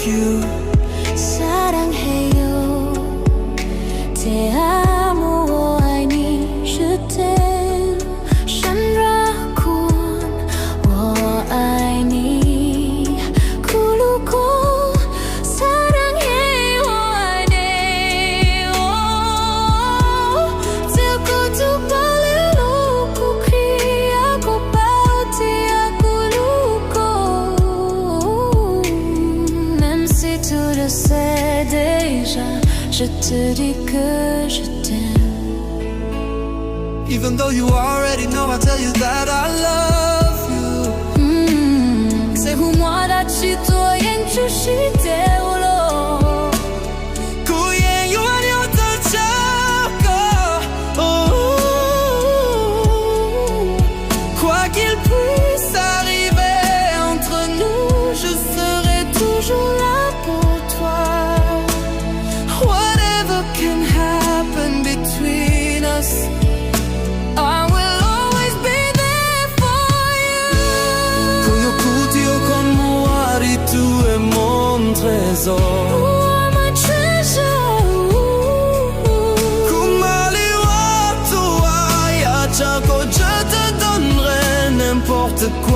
you. 사랑해요. Te amo, I need je t'aime. ฉันรักคุณ我爱你苦路过 사랑해, I need. 듣고 두 발을 놓고 귀하고 바우티하고 루고 même si tu le sais déjà, je te dis que je t'aime. Even though you already know, I tell you that I love you. C'est pour moi là tu dois rien que je t'aime. 구애요 아니었던 자고 quoi qu'il puisse arriver entre nous, je serai toujours là pour toi. Whatever can happen between us, I will always be there for you. Tuyo cutie con muari, tu es mon trésor. N'importe quoi.